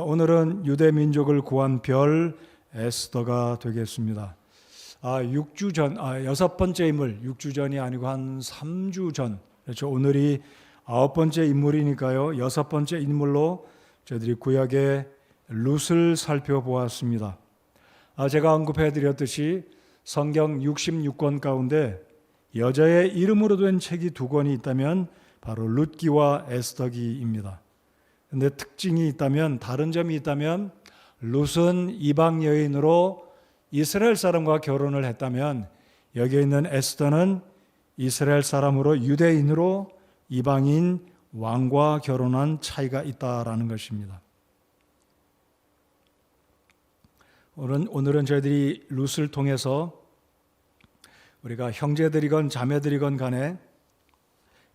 오늘은 유대 민족을 구한 별 에스더가 되겠습니다. 6주 전, 6번째 인물, 6주 전이 아니고 한 3주 전, 그렇죠. 오늘이 9번째 인물이니까요. 6번째 인물로 저희들이 구약의 룻을 살펴보았습니다. 제가 언급해 드렸듯이 성경 66권 가운데 여자의 이름으로 된 책이 2권이 있다면 바로 룻기와 에스더기입니다. 그런데 특징이 있다면, 다른 점이 있다면, 룻은 이방 여인으로 이스라엘 사람과 결혼을 했다면 여기에 있는 에스더는 이스라엘 사람으로 유대인으로 이방인 왕과 결혼한 차이가 있다라는 것입니다. 오늘은 저희들이 룻을 통해서 우리가 형제들이건 자매들이건 간에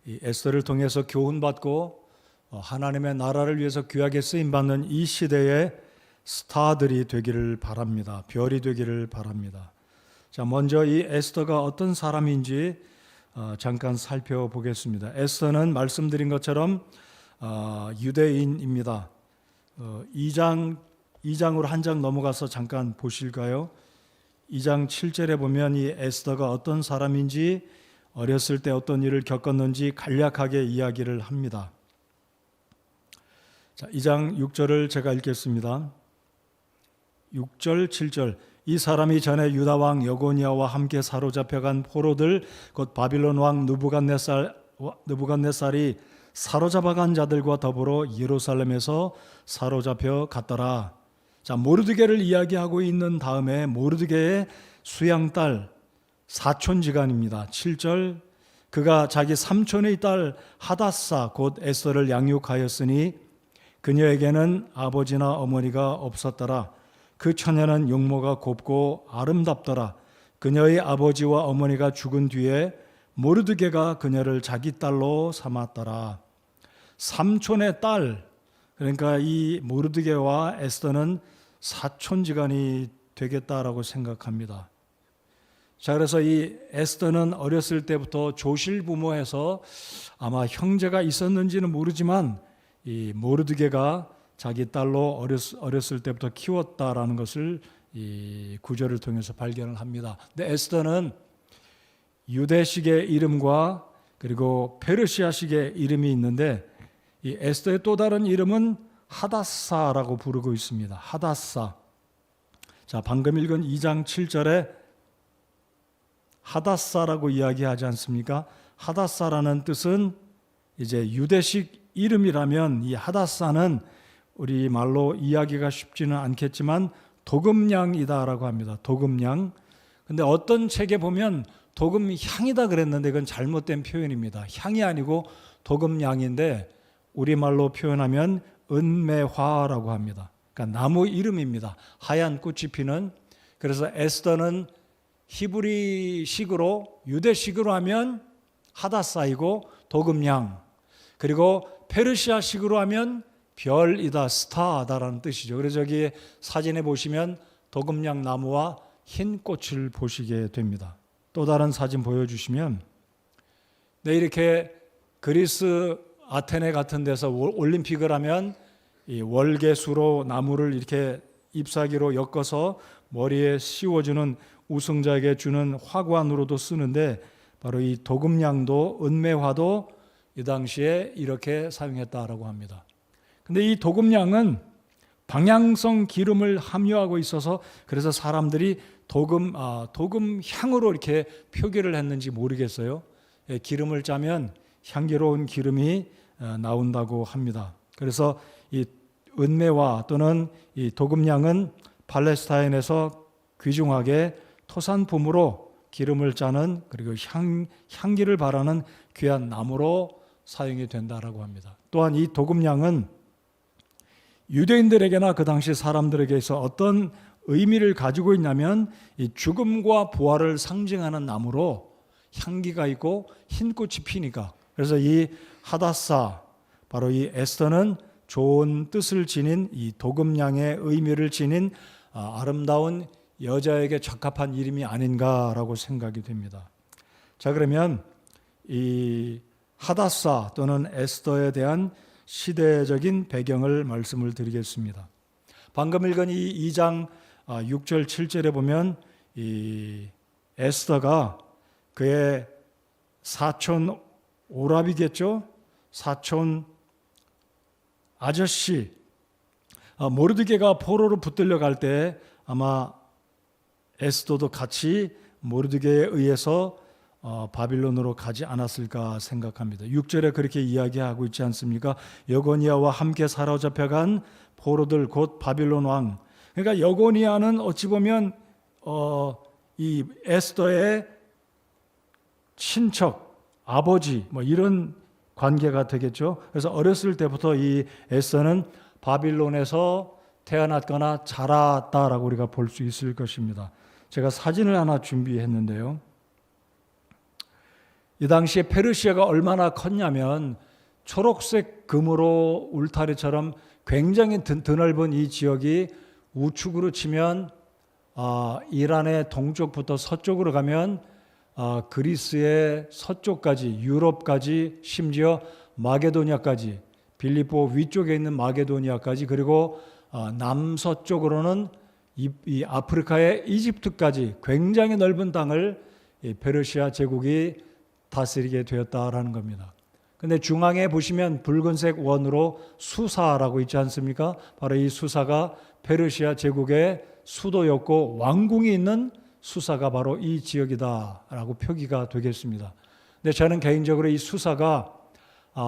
이 에스더를 통해서 교훈받고 하나님의 나라를 위해서 귀하게 쓰임받는 이 시대의 스타들이 되기를 바랍니다. 별이 되기를 바랍니다. 자, 먼저 이 에스더가 어떤 사람인지 잠깐 살펴보겠습니다. 에스더는 말씀드린 것처럼 유대인입니다. 2장으로 한 장 넘어가서 잠깐 보실까요? 2장 7절에 보면 이 에스더가 어떤 사람인지, 어렸을 때 어떤 일을 겪었는지 간략하게 이야기를 합니다. 자, 2장 6절을 제가 읽겠습니다. 6절, 7절. 이 사람이 전에 유다 왕 여고니아와 함께 사로잡혀간 포로들, 곧 바빌론 왕 느부갓네살이 사로잡아간 자들과 더불어 예루살렘에서 사로잡혀 갔더라. 자, 모르드게를 이야기하고 있는 다음에 모르드게의 수양딸 사촌지간입니다. 7절. 그가 자기 삼촌의 딸 하닷사 곧 에스더를 양육하였으니 그녀에게는 아버지나 어머니가 없었더라. 그 처녀는 용모가 곱고 아름답더라. 그녀의 아버지와 어머니가 죽은 뒤에 모르드게가 그녀를 자기 딸로 삼았더라. 삼촌의 딸, 그러니까 이 모르드게와 에스더는 사촌지간이 되겠다라고 생각합니다. 자, 그래서 이 에스더는 어렸을 때부터 조실부모해서 아마 형제가 있었는지는 모르지만 이 모르드게가 자기 딸로 어렸을 때부터 키웠다라는 것을 이 구절을 통해서 발견을 합니다. 근데 에스더는 유대식의 이름과 그리고 페르시아식의 이름이 있는데 이 에스더의 또 다른 이름은 하닷사라고 부르고 있습니다. 하닷사. 자, 방금 읽은 2장 7절에 하닷사라고 이야기하지 않습니까? 하닷사라는 뜻은 이제 유대식 이름이라면 이 하닷사는 우리 말로 이야기가 쉽지는 않겠지만 도금냥이다라고 합니다. 도금냥. 근데 어떤 책에 보면 도금향이다 그랬는데 그건 잘못된 표현입니다. 향이 아니고 도금냥인데 우리말로 표현하면 은매화라고 합니다. 그러니까 나무 이름입니다. 하얀 꽃이 피는. 그래서 에스더는 히브리식으로 유대식으로 하면 하닷사이고 도금냥, 그리고 페르시아식으로 하면 별이다, 스타다라는 뜻이죠. 그래서 여기 사진에 보시면 도금냥 나무와 흰 꽃을 보시게 됩니다. 또 다른 사진 보여주시면, 네, 이렇게 그리스 아테네 같은 데서 올림픽을 하면 이 월계수로 나무를 이렇게 잎사귀로 엮어서 머리에 씌워주는 우승자에게 주는 화관으로도 쓰는데 바로 이 도금냥도 은매화도 이 당시에 이렇게 사용했다라고 합니다. 근데 이 도금냥은 방향성 기름을 함유하고 있어서 그래서 사람들이 도금향으로 이렇게 표기를 했는지 모르겠어요. 기름을 짜면 향기로운 기름이 나온다고 합니다. 그래서 이 은매화 또는 이 도금냥은 팔레스타인에서 귀중하게 토산품으로 기름을 짜는, 그리고 향기를 발하는 귀한 나무로 사용이 된다라고 합니다. 또한 이 도금냥은 유대인들에게나 그 당시 사람들에게서 어떤 의미를 가지고 있냐면 이 죽음과 부활을 상징하는 나무로 향기가 있고 흰 꽃이 피니까. 그래서 이 하닷사, 바로 이 에스더는 좋은 뜻을 지닌 이 도금냥의 의미를 지닌 아름다운 여자에게 적합한 이름이 아닌가라고 생각이 됩니다. 자, 그러면 이 하닷사 또는 에스더에 대한 시대적인 배경을 말씀을 드리겠습니다. 방금 읽은 이 2장 6절 7절에 보면 이 에스더가 그의 사촌 오라비겠죠? 사촌 아저씨 모르드게가 포로로 붙들려 갈 때 아마 에스더도 같이 모르드게에 의해서 바빌론으로 가지 않았을까 생각합니다. 6절에 그렇게 이야기하고 있지 않습니까? 여고니아와 함께 사로잡혀간 포로들 곧 바빌론 왕. 그러니까 여고니아는 어찌 보면 이 에스더의 친척, 아버지 뭐 이런 관계가 되겠죠. 그래서 어렸을 때부터 이 에스더는 바빌론에서 태어났거나 자랐다라고 우리가 볼 수 있을 것입니다. 제가 사진을 하나 준비했는데요. 이 당시에 페르시아가 얼마나 컸냐면 초록색 금으로 울타리처럼 굉장히 드넓은 이 지역이 우측으로 치면 이란의 동쪽부터 서쪽으로 가면 그리스의 서쪽까지, 유럽까지, 심지어 마게도니아까지, 빌립보 위쪽에 있는 마게도니아까지, 그리고 남서쪽으로는 이 아프리카의 이집트까지 굉장히 넓은 땅을 페르시아 제국이 다스리게 되었다라는 겁니다. 근데 중앙에 보시면 붉은색 원으로 수사라고 있지 않습니까? 바로 이 수사가 페르시아 제국의 수도였고 왕궁이 있는 수사가 바로 이 지역이다라고 표기가 되겠습니다. 근데 저는 개인적으로 이 수사가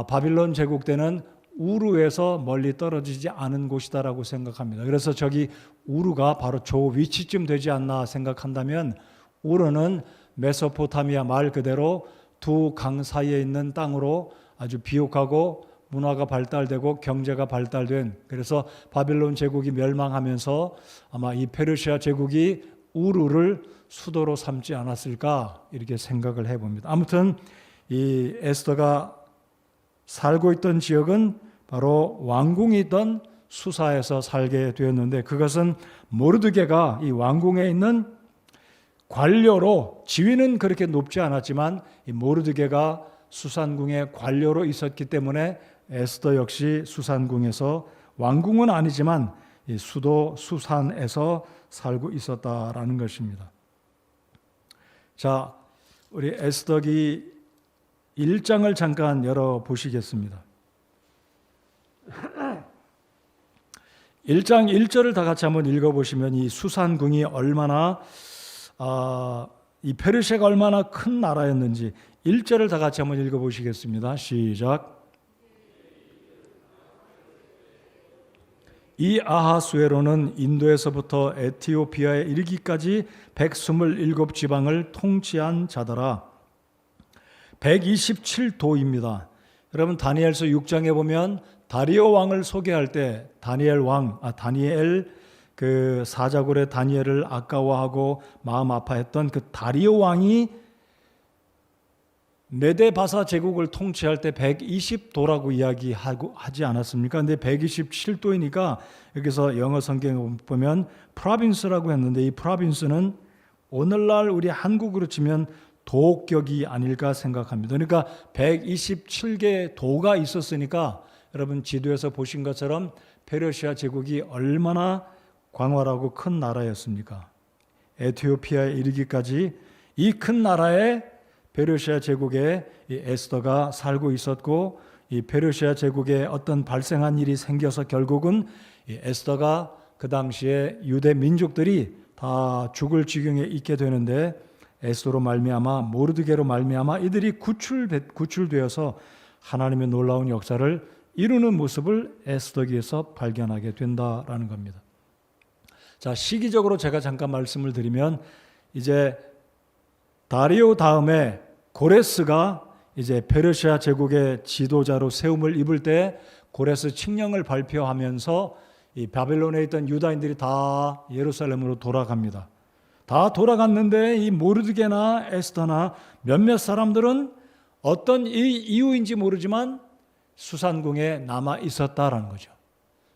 바빌론 제국 때는 우르에서 멀리 떨어지지 않은 곳이다라고 생각합니다. 그래서 저기 우르가 바로 저 위치쯤 되지 않나 생각한다면 우르는 메소포타미아 말 그대로 두 강 사이에 있는 땅으로 아주 비옥하고 문화가 발달되고 경제가 발달된, 그래서 바빌론 제국이 멸망하면서 아마 이 페르시아 제국이 우르를 수도로 삼지 않았을까 이렇게 생각을 해봅니다. 아무튼 이 에스더가 살고 있던 지역은 바로 왕궁이 있던 수사에서 살게 되었는데, 그것은 모르드게가 이 왕궁에 있는 관료로, 지위는 그렇게 높지 않았지만 이 모르드게가 수산궁의 관료로 있었기 때문에 에스더 역시 수산궁에서, 왕궁은 아니지만 이 수도 수산에서 살고 있었다라는 것입니다. 자, 우리 에스더기 1장을 잠깐 열어보시겠습니다. 1장 1절을 다 같이 한번 읽어보시면 이 수산궁이 얼마나 이 페르시아가 얼마나 큰 나라였는지 1절을 다 같이 한번 읽어보시겠습니다. 시작. 이 아하수에로는 인도에서부터 에티오피아에 이르기까지 127지방을 통치한 자더라. 127도입니다. 여러분 다니엘서 6장에 보면 다리오 왕을 소개할 때 다니엘 그 사자굴의 다니엘을 아까워하고 마음 아파했던 그 다리오 왕이 메데바사 제국을 통치할 때 120도라고 이야기하고 하지 않았습니까? 근데 127도이니까 여기서 영어 성경에 보면 프로빈스라고 했는데, 이 프로빈스는 오늘날 우리 한국으로 치면 도격이 아닐까 생각합니다. 그러니까 127개의 도가 있었으니까 여러분 지도에서 보신 것처럼 페르시아 제국이 얼마나 광활하고 큰 나라였습니까? 에티오피아에 이르기까지 이 큰 나라에 페르시아 제국에 이 에스더가 살고 있었고, 이 페르시아 제국에 어떤 발생한 일이 생겨서 결국은 이 에스더가 그 당시에 유대 민족들이 다 죽을 지경에 있게 되는데, 에스더로 말미암아 모르드게로 말미암아 이들이 구출되어서 하나님의 놀라운 역사를 이루는 모습을 에스더기에서 발견하게 된다라는 겁니다. 자, 시기적으로 제가 잠깐 말씀을 드리면, 이제 다리오 다음에 고레스가 이제 페르시아 제국의 지도자로 세움을 입을 때 고레스 칙령을 발표하면서 이 바벨론에 있던 유다인들이 다 예루살렘으로 돌아갑니다. 다 돌아갔는데 이 모르드게나 에스더나 몇몇 사람들은 어떤 이유인지 모르지만 수산궁에 남아 있었다라는 거죠.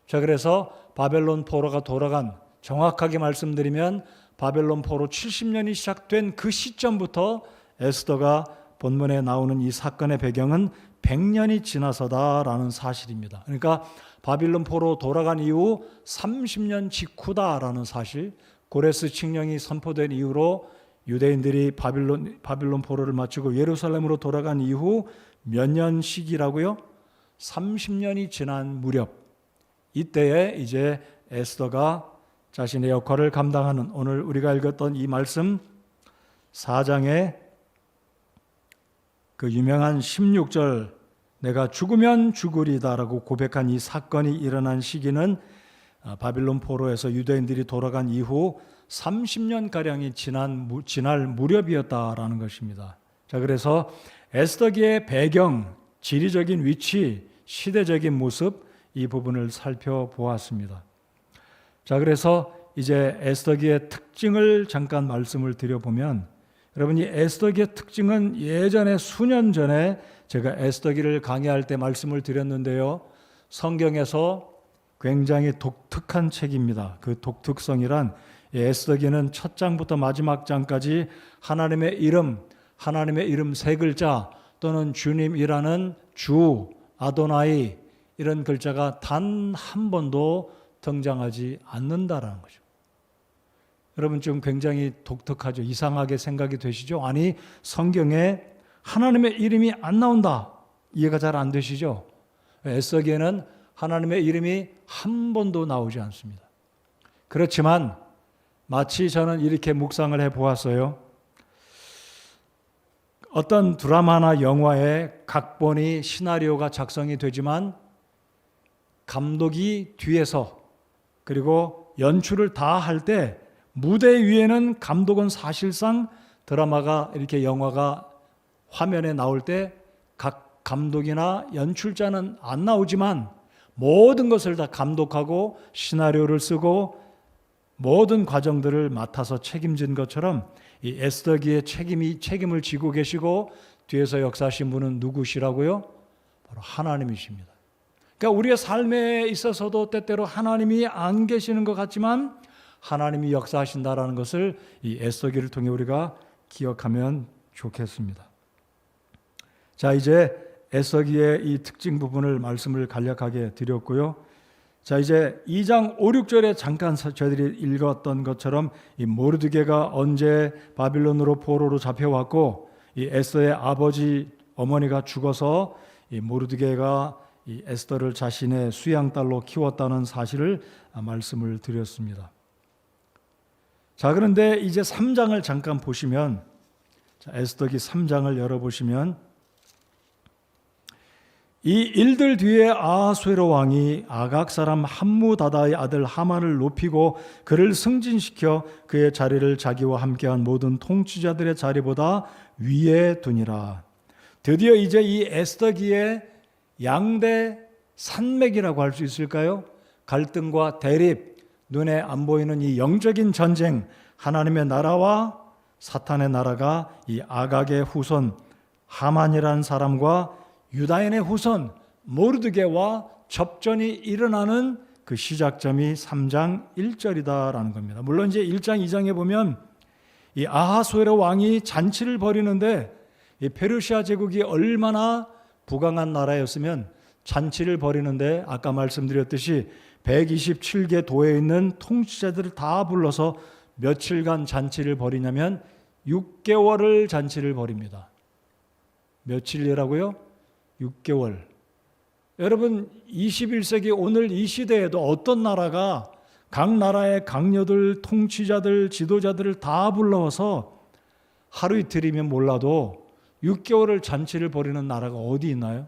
자, 그래서 바벨론 포로가 돌아간, 정확하게 말씀드리면 바벨론 포로 70년이 시작된 그 시점부터 에스더가 본문에 나오는 이 사건의 배경은 100년이 지나서다라는 사실입니다. 그러니까 바빌론 포로 돌아간 이후 30년 직후다라는 사실, 고레스 칙령이 선포된 이후로 유대인들이 바빌론 포로를 마치고 예루살렘으로 돌아간 이후 몇 년씩이라고요? 30년이 지난 무렵, 이때에 이제 에스더가 자신의 역할을 감당하는, 오늘 우리가 읽었던 이 말씀 4장의 그 유명한 16절, 내가 죽으면 죽으리다라고 고백한 이 사건이 일어난 시기는 바빌론 포로에서 유대인들이 돌아간 이후 30년가량이 지날 무렵이었다라는 것입니다. 자, 그래서 에스더기의 배경, 지리적인 위치, 시대적인 모습, 이 부분을 살펴보았습니다. 자, 그래서 이제 에스더기의 특징을 잠깐 말씀을 드려보면, 여러분, 이 에스더기의 특징은 예전에 수년 전에 제가 에스더기를 강의할 때 말씀을 드렸는데요, 성경에서 굉장히 독특한 책입니다. 그 독특성이란, 에스더기는 첫 장부터 마지막 장까지 하나님의 이름 세 글자 또는 주님이라는 주, 아도나이 이런 글자가 단 한 번도 등장하지 않는다라는 거죠. 여러분, 좀 굉장히 독특하죠. 이상하게 생각이 되시죠? 아니, 성경에 하나님의 이름이 안 나온다. 이해가 잘 안 되시죠? 에스더기에는 하나님의 이름이 한 번도 나오지 않습니다. 그렇지만 마치 저는 이렇게 묵상을 해보았어요. 어떤 드라마나 영화의 각본이, 시나리오가 작성이 되지만 감독이 뒤에서 그리고 연출을 다 할 때 무대 위에는 감독은 사실상 드라마가 이렇게 영화가 화면에 나올 때 각 감독이나 연출자는 안 나오지만 모든 것을 다 감독하고 시나리오를 쓰고 모든 과정들을 맡아서 책임진 것처럼 이 에스더기의 책임을 지고 계시고 뒤에서 역사하신 분은 누구시라고요? 바로 하나님이십니다. 그러니까 우리의 삶에 있어서도 때때로 하나님이 안 계시는 것 같지만 하나님이 역사하신다라는 것을 이 에스더기를 통해 우리가 기억하면 좋겠습니다. 자, 이제 에스더기의 이 특징 부분을 말씀을 간략하게 드렸고요. 자, 이제 2장 5, 6절에 잠깐 저희들이 읽었던 것처럼 이 모르드게가 언제 바빌론으로 포로로 잡혀왔고 이 에스더의 아버지 어머니가 죽어서 이 모르드게가 이 에스더를 자신의 수양딸로 키웠다는 사실을 말씀을 드렸습니다. 자, 그런데 이제 3장을 잠깐 보시면, 자, 에스더기 3장을 열어보시면 이 일들 뒤에 아하수에로 왕이 아각 사람 함무다다의 아들 하만을 높이고 그를 승진시켜 그의 자리를 자기와 함께한 모든 통치자들의 자리보다 위에 두니라. 드디어 이제 이 에스더기의 양대 산맥이라고 할 수 있을까요? 갈등과 대립, 눈에 안 보이는 이 영적인 전쟁, 하나님의 나라와 사탄의 나라가 이 아각의 후손 하만이라는 사람과 유다인의 후손 모르드게와 접전이 일어나는 그 시작점이 3장 1절이다라는 겁니다. 물론 이제 1장 2장에 보면 이 아하수에로 왕이 잔치를 벌이는데 이 페르시아 제국이 얼마나 부강한 나라였으면 잔치를 벌이는데 아까 말씀드렸듯이 127개 도에 있는 통치자들을 다 불러서 며칠간 잔치를 벌이냐면 6개월을 잔치를 벌입니다. 며칠이라고요? 6개월. 여러분, 21세기 오늘 이 시대에도 어떤 나라가 각 나라의 강요들, 통치자들, 지도자들을 다 불러서 하루 이틀이면 몰라도 6개월을 잔치를 벌이는 나라가 어디 있나요?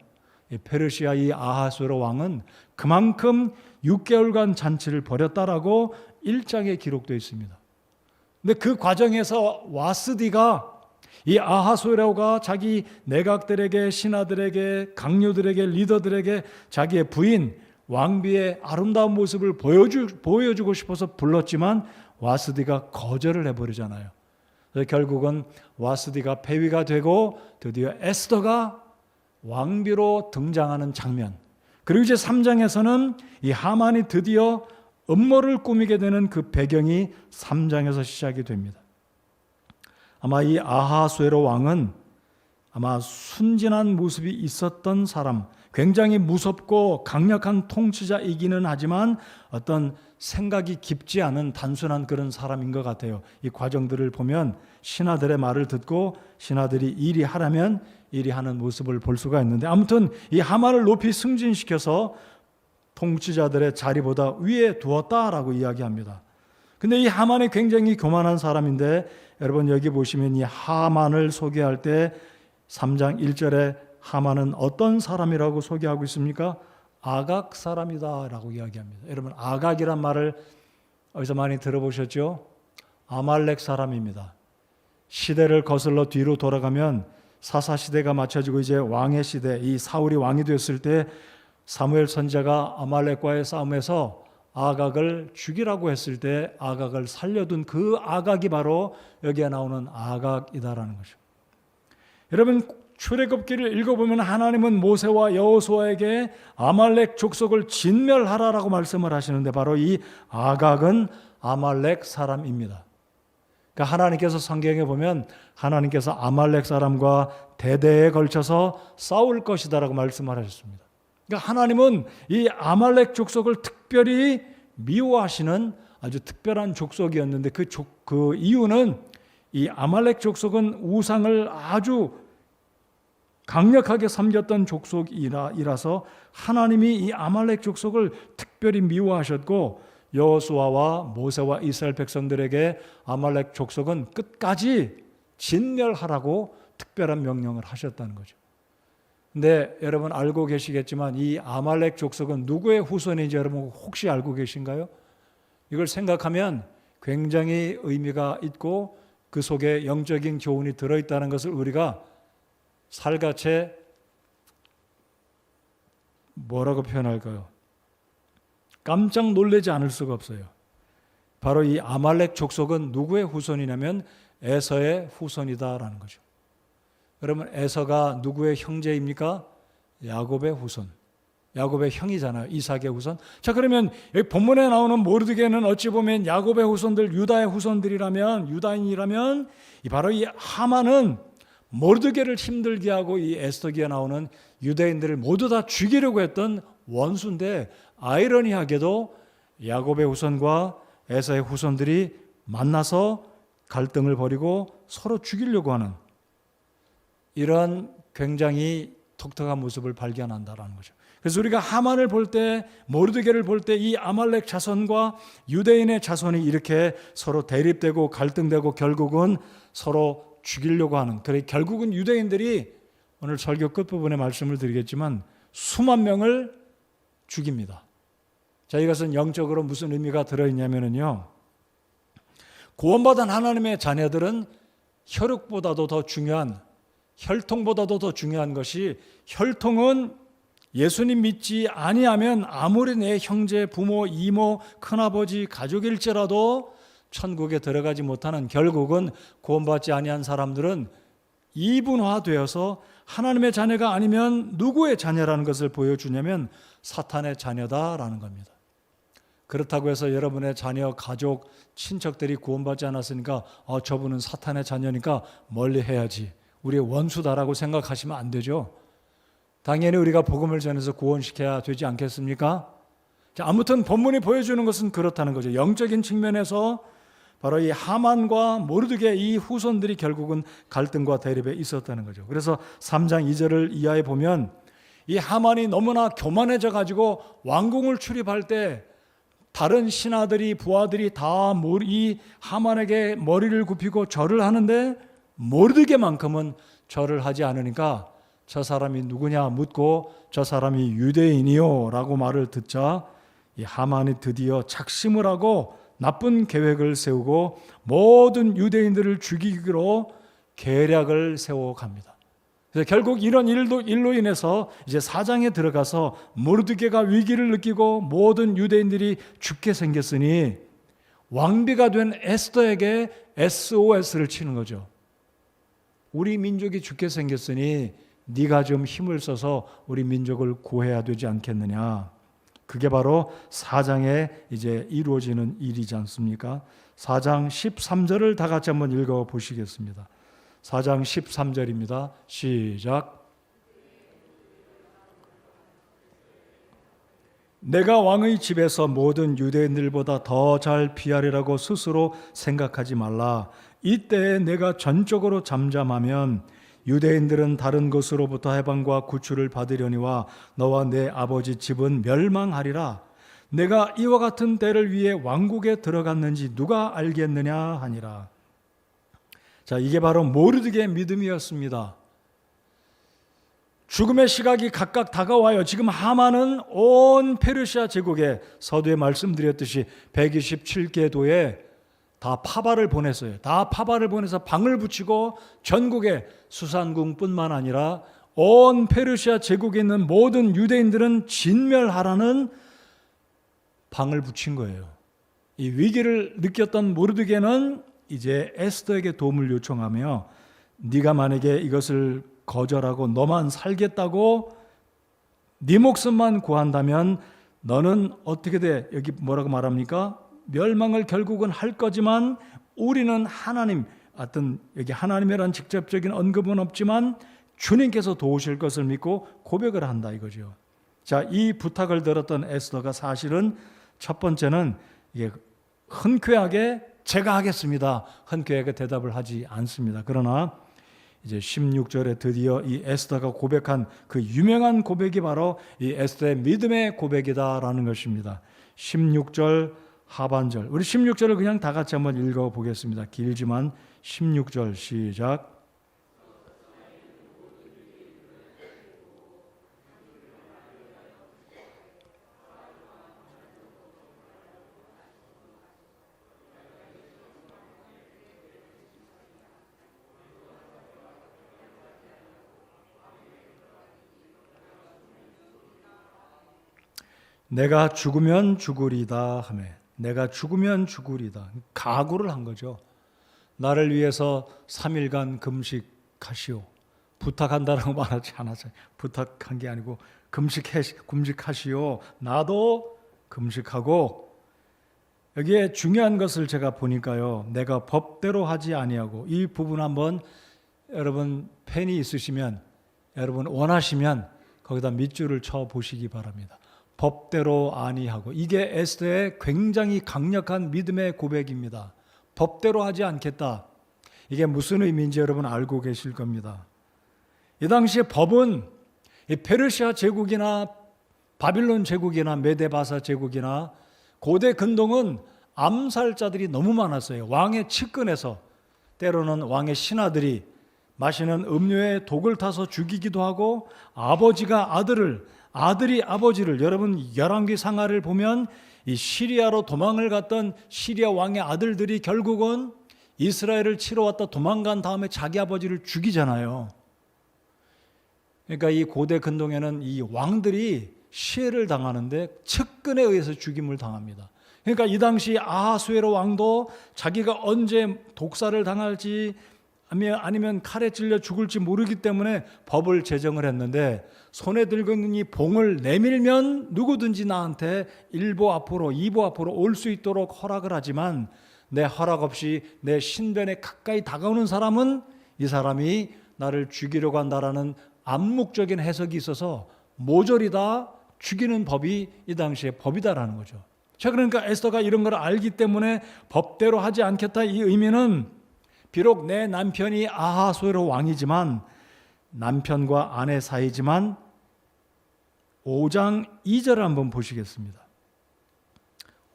페르시아 이 아하수에로 왕은 그만큼 6개월간 잔치를 벌였다라고 1장에 기록되어 있습니다. 근데 그 과정에서 와스디가 이 아하수에로가 자기 내각들에게, 신하들에게, 강요들에게, 리더들에게 자기의 부인 왕비의 아름다운 모습을 보여주고 싶어서 불렀지만 와스디가 거절을 해버리잖아요. 그래서 결국은 와스디가 폐위가 되고 드디어 에스더가 왕비로 등장하는 장면. 그리고 이제 3장에서는 이 하만이 드디어 음모를 꾸미게 되는 그 배경이 3장에서 시작이 됩니다. 아마 이 아하수에로 왕은 아마 순진한 모습이 있었던 사람, 굉장히 무섭고 강력한 통치자이기는 하지만 어떤 생각이 깊지 않은 단순한 그런 사람인 것 같아요. 이 과정들을 보면 신하들의 말을 듣고 신하들이 일이 하라면 일이 하는 모습을 볼 수가 있는데, 아무튼 이 하만을 높이 승진시켜서 통치자들의 자리보다 위에 두었다라고 이야기합니다. 근데 이 하만이 굉장히 교만한 사람인데, 여러분 여기 보시면 이 하만을 소개할 때 3장 1절에 하만은 어떤 사람이라고 소개하고 있습니까? 아각 사람이다 라고 이야기합니다. 여러분 아각이란 말을 어디서 많이 들어보셨죠? 아말렉 사람입니다. 시대를 거슬러 뒤로 돌아가면 사사시대가 맞춰지고 이제 왕의 시대, 이 사울이 왕이 되었을 때 사무엘 선지자가 아말렉과의 싸움에서 아각을 죽이라고 했을 때 아각을 살려둔 그 아각이 바로 여기에 나오는 아각이다라는 거죠. 여러분 출애굽기를 읽어보면 하나님은 모세와 여호수아에게 아말렉 족속을 진멸하라라고 말씀을 하시는데, 바로 이 아각은 아말렉 사람입니다. 그러니까 하나님께서 성경에 보면 하나님께서 아말렉 사람과 대대에 걸쳐서 싸울 것이다라고 말씀을 하셨습니다. 그러니까 하나님은 이 아말렉 족속을 특별히 미워하시는 아주 특별한 족속이었는데, 그 이유는 이 아말렉 족속은 우상을 아주 강력하게 섬겼던 족속이라서 하나님이 이 아말렉 족속을 특별히 미워하셨고, 여호수아와 모세와 이스라엘 백성들에게 아말렉 족속은 끝까지 진멸하라고 특별한 명령을 하셨다는 거죠. 근데 여러분 알고 계시겠지만 이 아말렉 족속은 누구의 후손인지 여러분 혹시 알고 계신가요? 이걸 생각하면 굉장히 의미가 있고 그 속에 영적인 교훈이 들어있다는 것을 우리가 살같이 뭐라고 표현할까요? 깜짝 놀라지 않을 수가 없어요. 바로 이 아말렉 족속은 누구의 후손이냐면 에서의 후손이다라는 거죠. 여러분 에서가 누구의 형제입니까? 야곱의 후손. 야곱의 형이잖아요. 이삭의 후손. 자, 그러면 여기 본문에 나오는 모르드게는 어찌 보면 야곱의 후손들, 유다의 후손들이라면, 유다인이라면 바로 이 하만은 모르드게를 힘들게 하고 이 에스더기에 나오는 유대인들을 모두 다 죽이려고 했던 원수인데, 아이러니하게도 야곱의 후손과 에서의 후손들이 만나서 갈등을 벌이고 서로 죽이려고 하는 이런 굉장히 독특한 모습을 발견한다라는 거죠. 그래서 우리가 하만을 볼 때, 모르드게를 볼 때 이 아말렉 자손과 유대인의 자손이 이렇게 서로 대립되고 갈등되고 결국은 서로 죽이려고 하는, 그래 결국은 유대인들이 오늘 설교 끝부분에 말씀을 드리겠지만 수만 명을 죽입니다. 자, 이것은 영적으로 무슨 의미가 들어있냐면요, 구원받은 하나님의 자녀들은 혈육보다도 더 중요한, 혈통보다도 더 중요한 것이, 혈통은 예수님 믿지 아니하면 아무리 내 형제, 부모, 이모, 큰아버지, 가족일지라도 천국에 들어가지 못하는, 결국은 구원받지 아니한 사람들은 이분화되어서 하나님의 자녀가 아니면 누구의 자녀라는 것을 보여주냐면 사탄의 자녀다라는 겁니다. 그렇다고 해서 여러분의 자녀, 가족, 친척들이 구원받지 않았으니까 저분은 사탄의 자녀니까 멀리 해야지, 우리의 원수다라고 생각하시면 안 되죠. 당연히 우리가 복음을 전해서 구원시켜야 되지 않겠습니까? 자, 아무튼 본문이 보여주는 것은 그렇다는 거죠. 영적인 측면에서 바로 이 하만과 모르드게 이 후손들이 결국은 갈등과 대립에 있었다는 거죠. 그래서 3장 2절을 이하에 보면 이 하만이 너무나 교만해져 가지고 왕궁을 출입할 때 다른 신하들이, 부하들이 다 이 하만에게 머리를 굽히고 절을 하는데 모르드게만큼은 절을 하지 않으니까 저 사람이 누구냐 묻고 저 사람이 유대인이요 라고 말을 듣자 이 하만이 드디어 작심을 하고 나쁜 계획을 세우고 모든 유대인들을 죽이기로 계략을 세워갑니다. 그래서 결국 이런 일로 인해서 이제 4장에 들어가서 모르드게가 위기를 느끼고 모든 유대인들이 죽게 생겼으니 왕비가 된 에스더에게 SOS를 치는 거죠. 우리 민족이 죽게 생겼으니 네가 좀 힘을 써서 우리 민족을 구해야 되지 않겠느냐. 그게 바로 4장에 이제 이루어지는 일이지 않습니까? 4장 13절을 다 같이 한번 읽어 보시겠습니다. 4장 13절입니다. 시작. 내가 왕의 집에서 모든 유대인들보다 더 잘 피하리라고 스스로 생각하지 말라. 이때에 내가 전적으로 잠잠하면 유대인들은 다른 곳으로부터 해방과 구출을 받으려니와 너와 내 아버지 집은 멸망하리라. 내가 이와 같은 때를 위해 왕국에 들어갔는지 누가 알겠느냐 하니라. 자, 이게 바로 모르드게의 믿음이었습니다. 죽음의 시각이 각각 다가와요. 지금 하만은 온 페르시아 제국에 서두에 말씀드렸듯이 127개 도에 다 파발을 보냈어요. 다 파발을 보내서 방을 붙이고 전국의 수산궁뿐만 아니라 온 페르시아 제국에 있는 모든 유대인들은 진멸하라는 방을 붙인 거예요. 이 위기를 느꼈던 모르드게는 이제 에스더에게 도움을 요청하며 네가 만약에 이것을 거절하고 너만 살겠다고 네 목숨만 구한다면 너는 어떻게 돼? 여기 뭐라고 말합니까? 멸망을 결국은 할 거지만 우리는 하나님, 하여튼 여기 하나님이란 직접적인 언급은 없지만 주님께서 도우실 것을 믿고 고백을 한다 이거죠. 자, 이 부탁을 들었던 에스더가 사실은 첫 번째는 이게 흔쾌하게 제가 하겠습니다. 흔쾌하게 대답을 하지 않습니다. 그러나 이제 16절에 드디어 이 에스더가 고백한 그 유명한 고백이 바로 이 에스더의 믿음의 고백이다라는 것입니다. 16절 하반절. 우리 16절을 그냥 다 같이 한번 읽어보겠습니다. 길지만 16절 시작. 내가 죽으면 죽으리다 하며 내가 죽으면 죽으리다. 각오를 한 거죠. 나를 위해서 3일간 금식하시오. 부탁한다라고 말하지 않았어요. 부탁한 게 아니고 금식하시오. 나도 금식하고 여기에 중요한 것을 제가 보니까요. 내가 법대로 하지 아니하고 이 부분 한번 여러분 펜이 있으시면 여러분 원하시면 거기다 밑줄을 쳐 보시기 바랍니다. 법대로 아니하고 이게 에스더의 굉장히 강력한 믿음의 고백입니다. 법대로 하지 않겠다. 이게 무슨 의미인지 여러분 알고 계실 겁니다. 이 당시에 법은 이 페르시아 제국이나 바빌론 제국이나 메데바사 제국이나 고대 근동은 암살자들이 너무 많았어요. 왕의 측근에서 때로는 왕의 신하들이 마시는 음료에 독을 타서 죽이기도 하고 아버지가 아들이 아버지를 여러분 열왕기 상하를 보면 이 시리아로 도망을 갔던 시리아 왕의 아들들이 결국은 이스라엘을 치러 왔다 도망간 다음에 자기 아버지를 죽이잖아요. 그러니까 이 고대 근동에는 이 왕들이 시해를 당하는데 측근에 의해서 죽임을 당합니다. 그러니까 이 당시 아하수에로 왕도 자기가 언제 독사를 당할지 아니면 칼에 찔려 죽을지 모르기 때문에 법을 제정을 했는데 손에 들고 있는 이 봉을 내밀면 누구든지 나한테 1보 앞으로 2보 앞으로 올 수 있도록 허락을 하지만 내 허락 없이 내 신변에 가까이 다가오는 사람은 이 사람이 나를 죽이려고 한다라는 암묵적인 해석이 있어서 모조리 다 죽이는 법이 이 당시의 법이다라는 거죠. 자, 그러니까 에스더가 이런 걸 알기 때문에 법대로 하지 않겠다 이 의미는 비록 내 남편이 아하수에로 왕이지만 남편과 아내 사이지만 5장 2절을 한번 보시겠습니다.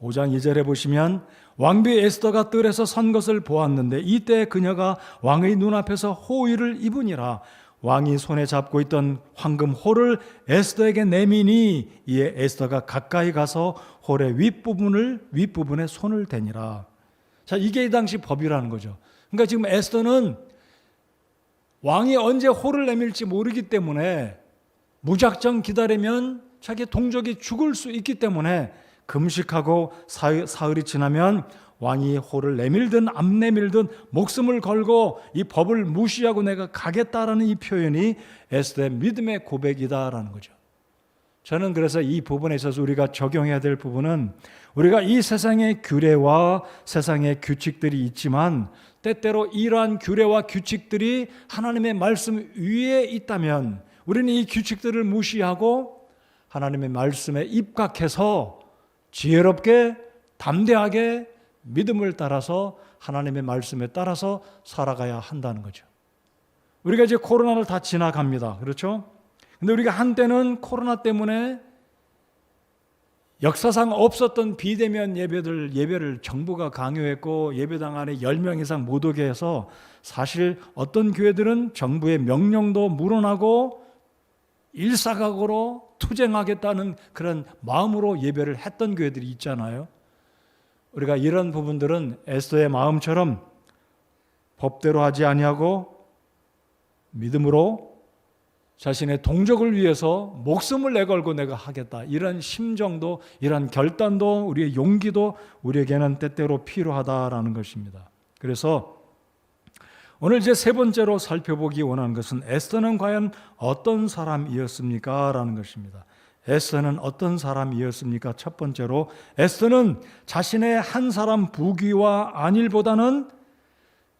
5장 2절에 보시면 왕비 에스더가 뜰에서 선 것을 보았는데 이때 그녀가 왕의 눈앞에서 호의를 입으니라. 왕이 손에 잡고 있던 황금 홀을 에스더에게 내미니 이에 에스더가 가까이 가서 홀의 윗부분에 손을 대니라. 자, 이게 이 당시 법이라는 거죠. 그러니까 지금 에스더는 왕이 언제 홀을 내밀지 모르기 때문에 무작정 기다리면 자기 동족이 죽을 수 있기 때문에 금식하고 사흘이 지나면 왕이 홀을 내밀든 안 내밀든 목숨을 걸고 이 법을 무시하고 내가 가겠다라는 이 표현이 에스더의 믿음의 고백이다라는 거죠. 저는 그래서 이 부분에 있어서 우리가 적용해야 될 부분은 우리가 이 세상의 규례와 세상의 규칙들이 있지만 때때로 이러한 규례와 규칙들이 하나님의 말씀 위에 있다면 우리는 이 규칙들을 무시하고 하나님의 말씀에 입각해서 지혜롭게 담대하게 믿음을 따라서 하나님의 말씀에 따라서 살아가야 한다는 거죠. 우리가 이제 코로나를 다 지나갑니다. 그렇죠? 근데 우리가 한때는 코로나 때문에 역사상 없었던 비대면 예배를 정부가 강요했고 예배당 안에 10명 이상 못 오게 해서 사실 어떤 교회들은 정부의 명령도 물어나고 일사각오로 투쟁하겠다는 그런 마음으로 예배를 했던 교회들이 있잖아요. 우리가 이런 부분들은 에스더의 마음처럼 법대로 하지 아니하고 믿음으로 자신의 동족을 위해서 목숨을 내걸고 내가 하겠다. 이런 심정도 이런 결단도 우리의 용기도 우리에게는 때때로 필요하다라는 것입니다. 그래서 오늘 이제 세 번째로 살펴보기 원하는 것은 에스더는 과연 어떤 사람이었습니까? 라는 것입니다. 에스더는 어떤 사람이었습니까? 첫 번째로 에스더는 자신의 한 사람 부귀와 안일보다는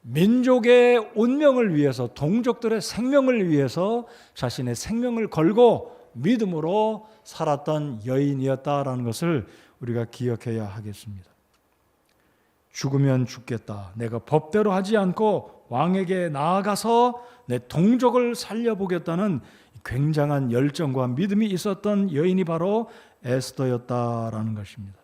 민족의 운명을 위해서 동족들의 생명을 위해서 자신의 생명을 걸고 믿음으로 살았던 여인이었다라는 것을 우리가 기억해야 하겠습니다. 죽으면 죽겠다. 내가 법대로 하지 않고 왕에게 나아가서 내 동족을 살려보겠다는 굉장한 열정과 믿음이 있었던 여인이 바로 에스더였다라는 것입니다.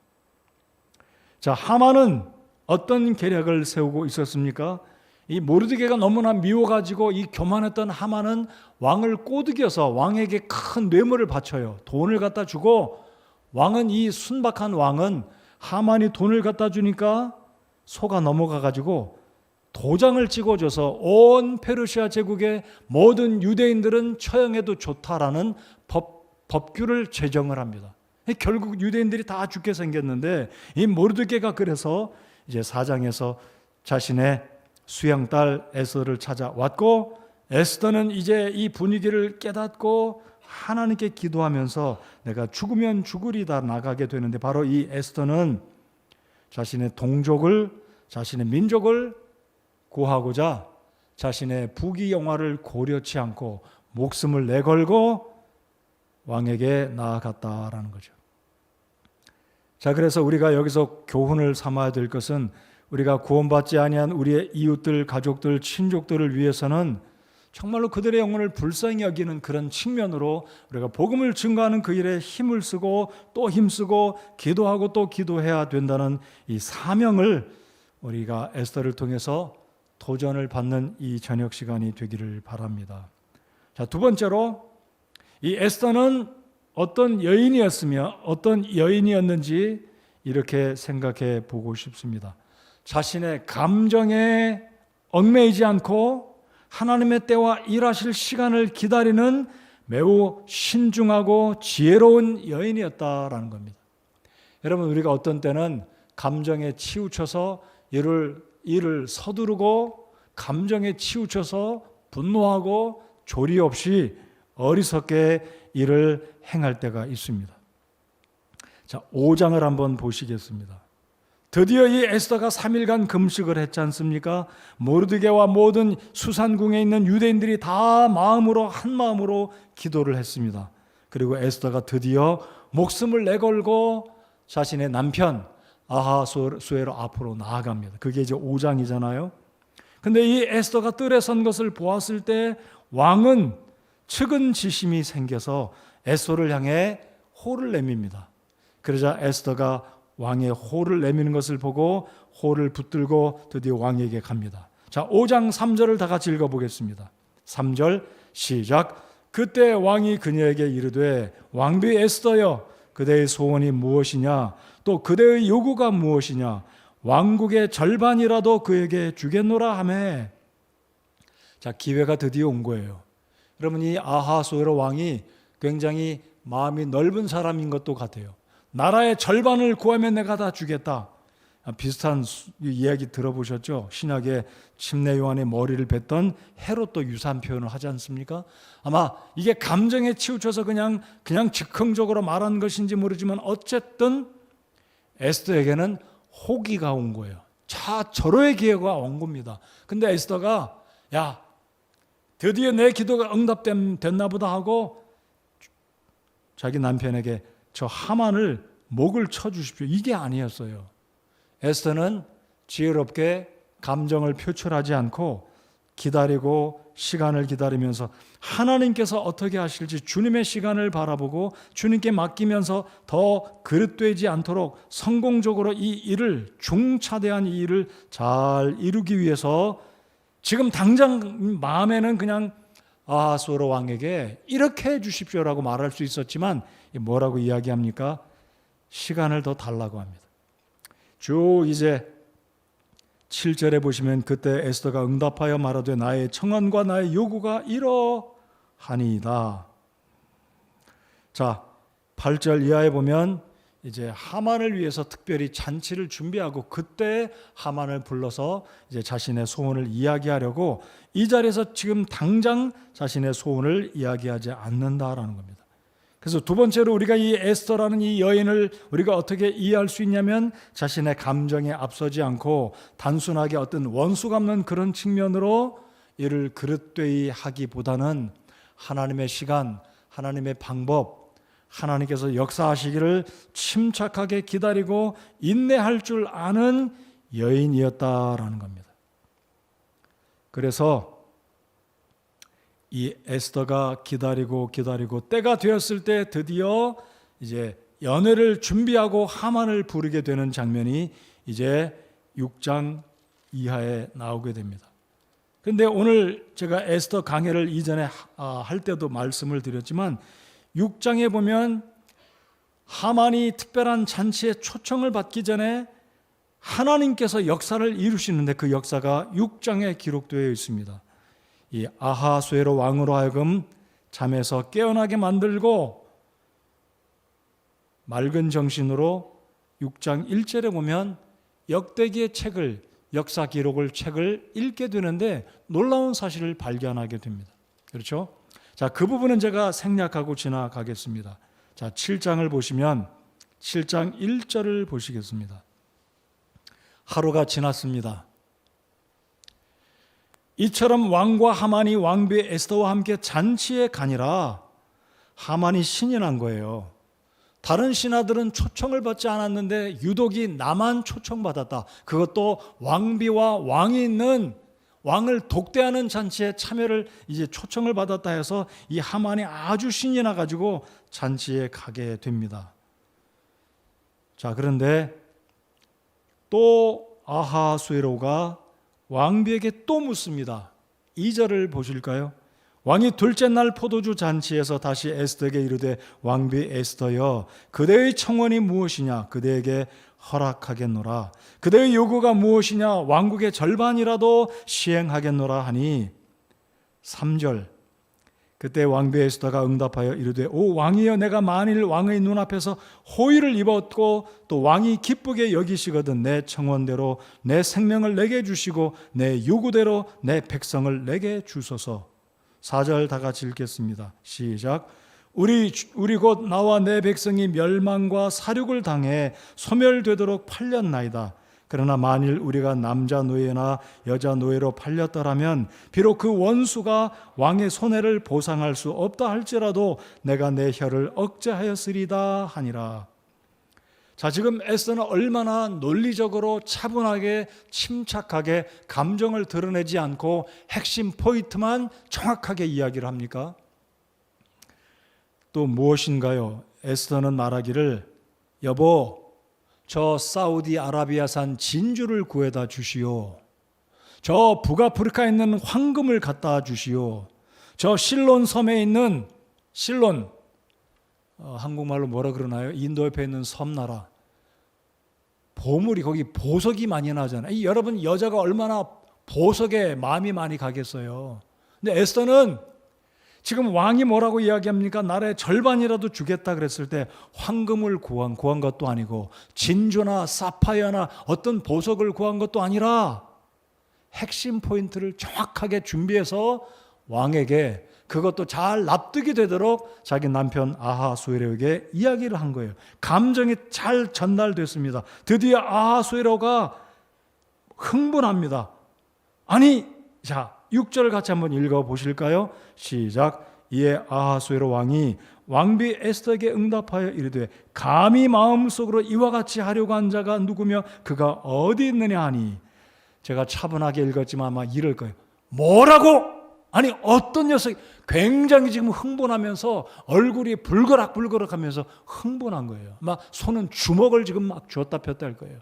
자, 하만은 어떤 계략을 세우고 있었습니까? 이 모르드게가 너무나 미워가지고 이 교만했던 하만은 왕을 꼬드겨서 왕에게 큰 뇌물을 바쳐요. 돈을 갖다 주고 왕은 이 순박한 왕은 하만이 돈을 갖다 주니까 속아 넘어가가지고 도장을 찍어줘서 온 페르시아 제국의 모든 유대인들은 처형해도 좋다라는 법규를 제정을 합니다. 결국 유대인들이 다 죽게 생겼는데 이 모르드게가 그래서 이제 사장에서 자신의 수양딸 에스더를 찾아왔고 에스더는 이제 이 분위기를 깨닫고 하나님께 기도하면서 내가 죽으면 죽으리다 나가게 되는데 바로 이 에스더는 자신의 동족을 자신의 민족을 구하고자 자신의 부귀 영화를 고려치 않고 목숨을 내걸고 왕에게 나아갔다라는 거죠. 자, 그래서 우리가 여기서 교훈을 삼아야 될 것은 우리가 구원받지 아니한 우리의 이웃들, 가족들, 친족들을 위해서는 정말로 그들의 영혼을 불쌍히 여기는 그런 측면으로 우리가 복음을 증거하는 그 일에 힘을 쓰고 또 힘쓰고 기도하고 또 기도해야 된다는 이 사명을 우리가 에스더를 통해서 도전을 받는 이 저녁 시간이 되기를 바랍니다. 자, 두 번째로 이 에스더는 어떤 여인이었으며 어떤 여인이었는지 이렇게 생각해 보고 싶습니다. 자신의 감정에 얽매이지 않고 하나님의 때와 일하실 시간을 기다리는 매우 신중하고 지혜로운 여인이었다라는 겁니다. 여러분, 우리가 어떤 때는 감정에 치우쳐서 일을 서두르고 감정에 치우쳐서 분노하고 조리 없이 어리석게 일을 행할 때가 있습니다. 자, 5장을 한번 보시겠습니다. 드디어 이 에스더가 3일간 금식을 했지 않습니까? 모르드게와 모든 수산궁에 있는 유대인들이 다 마음으로 한 마음으로 기도를 했습니다. 그리고 에스더가 드디어 목숨을 내걸고 자신의 남편 아하수에로 앞으로 나아갑니다. 그게 이제 5장이잖아요. 근데 이 에스더가 뜰에 선 것을 보았을 때 왕은 측은지심이 생겨서 에스더를 향해 호를 내밉니다. 그러자 에스더가 왕의 호를 내미는 것을 보고 호를 붙들고 드디어 왕에게 갑니다. 자, 5장 3절을 다 같이 읽어보겠습니다. 3절 시작. 그때 왕이 그녀에게 이르되 왕비 에스더여, 그대의 소원이 무엇이냐, 또 그대의 요구가 무엇이냐, 왕국의 절반이라도 그에게 주겠노라 하매. 자, 기회가 드디어 온 거예요. 여러분, 이 아하수에로 왕이 굉장히 마음이 넓은 사람인 것도 같아요. 나라의 절반을 구하면 내가 다 주겠다. 비슷한 이야기 들어보셨죠? 신약의 침례 요한의 머리를 뱉던 헤롯도 유사한 표현을 하지 않습니까? 아마 이게 감정에 치우쳐서 그냥 즉흥적으로 말한 것인지 모르지만 어쨌든 에스더에게는 호기가 온 거예요. 절호의 기회가 온 겁니다. 근데 에스더가 야, 드디어 내 기도가 응답됐나 보다 하고 자기 남편에게 저 하만을 목을 쳐주십시오. 이게 아니었어요. 에스더는 지혜롭게 감정을 표출하지 않고 기다리고 시간을 기다리면서 하나님께서 어떻게 하실지 주님의 시간을 바라보고 주님께 맡기면서 더 그릇되지 않도록 성공적으로 이 일을, 중차대한 이 일을 잘 이루기 위해서 지금 당장 마음에는 그냥 아하스웨로 왕에게 이렇게 해 주십시오라고 말할 수 있었지만 뭐라고 이야기합니까? 시간을 더 달라고 합니다. 이제 7절에 보시면 그때 에스더가 응답하여 말하되 나의 청원과 나의 요구가 이러하니이다. 자, 8절 이하에 보면 이제 하만을 위해서 특별히 잔치를 준비하고 그때 하만을 불러서 이제 자신의 소원을 이야기하려고 이 자리에서 지금 당장 자신의 소원을 이야기하지 않는다라는 겁니다. 그래서 두 번째로 우리가 이 에스더라는 이 여인을 우리가 어떻게 이해할 수 있냐면 자신의 감정에 앞서지 않고 단순하게 어떤 원수 갚는 그런 측면으로 이를 그릇되이 하기보다는 하나님의 시간, 하나님의 방법, 하나님께서 역사하시기를 침착하게 기다리고 인내할 줄 아는 여인이었다라는 겁니다. 그래서 이 에스더가 기다리고 때가 되었을 때 드디어 이제 연회를 준비하고 하만을 부르게 되는 장면이 이제 6장 이하에 나오게 됩니다. 그런데 오늘 제가 에스더 강해를 이전에 할 때도 말씀을 드렸지만 6장에 보면 하만이 특별한 잔치에 초청을 받기 전에 하나님께서 역사를 이루시는데 그 역사가 6장에 기록되어 있습니다. 이 아하스웨로 왕으로 하여금 잠에서 깨어나게 만들고 맑은 정신으로 6장 1절에 보면 역대기의 책을, 역사 기록을 책을 읽게 되는데 놀라운 사실을 발견하게 됩니다. 그렇죠? 자, 그 부분은 제가 생략하고 지나가겠습니다. 자, 7장을 보시면 7장 1절을 보시겠습니다. 하루가 지났습니다. 이처럼 왕과 하만이 왕비 에스더와 함께 잔치에 가니라. 하만이 신이 난 거예요. 다른 신하들은 초청을 받지 않았는데 유독이 나만 초청받았다. 그것도 왕비와 왕이 있는 왕을 독대하는 잔치에 참여를 이제 초청을 받았다 해서 이 하만이 아주 신이 나가지고 잔치에 가게 됩니다. 자, 그런데 또 아하스웨로가 왕비에게 또 묻습니다. 2절을 보실까요? 왕이 둘째 날 포도주 잔치에서 다시 에스더에게 이르되 왕비 에스더여 그대의 청원이 무엇이냐 그대에게 허락하겠노라. 그대의 요구가 무엇이냐 왕국의 절반이라도 시행하겠노라 하니 3절 그때 왕비 에스더가 응답하여 이르되 오 왕이여 내가 만일 왕의 눈앞에서 호의를 입었고 또 왕이 기쁘게 여기시거든 내 청원대로 내 생명을 내게 주시고 내 요구대로 내 백성을 내게 주소서. 4절 다 같이 읽겠습니다. 시작. 우리 곧 나와 내 백성이 멸망과 사륙을 당해 소멸되도록 팔렸나이다. 그러나 만일 우리가 남자 노예나 여자 노예로 팔렸더라면 비록 그 원수가 왕의 손해를 보상할 수 없다 할지라도 내가 내 혀를 억제하였으리다 하니라. 자, 지금 에스더는 얼마나 논리적으로 차분하게 침착하게 감정을 드러내지 않고 핵심 포인트만 정확하게 이야기를 합니까? 또 무엇인가요? 에스더는 말하기를 여보 저 사우디아라비아산 진주를 구해다 주시오. 저 북아프리카에 있는 황금을 갖다 주시오. 저 실론 섬에 있는 실론 한국말로 뭐라 그러나요? 인도 옆에 있는 섬나라 보물이 거기 보석이 많이 나잖아요. 여러분 여자가 얼마나 보석에 마음이 많이 가겠어요. 근데 에스더는 지금 왕이 뭐라고 이야기합니까? 나라의 절반이라도 주겠다 그랬을 때 황금을 구한 것도 아니고 진주나 사파이어나 어떤 보석을 구한 것도 아니라 핵심 포인트를 정확하게 준비해서 왕에게 그것도 잘 납득이 되도록 자기 남편 아하수에로에게 이야기를 한 거예요. 감정이 잘 전달됐습니다. 드디어 아하수에로가 흥분합니다. 아니, 자 6절 같이 한번 읽어보실까요? 시작. 이에 아하수에로 왕이 왕비 에스더에게 응답하여 이르되 감히 마음속으로 이와 같이 하려고 한 자가 누구며 그가 어디 있느냐 하니, 제가 차분하게 읽었지만 아마 이럴 거예요. 뭐라고? 아니 어떤 녀석이 굉장히 지금 흥분하면서 얼굴이 불그락불그락 하면서 흥분한 거예요. 막 손은 주먹을 지금 막 쥐었다 폈다 할 거예요.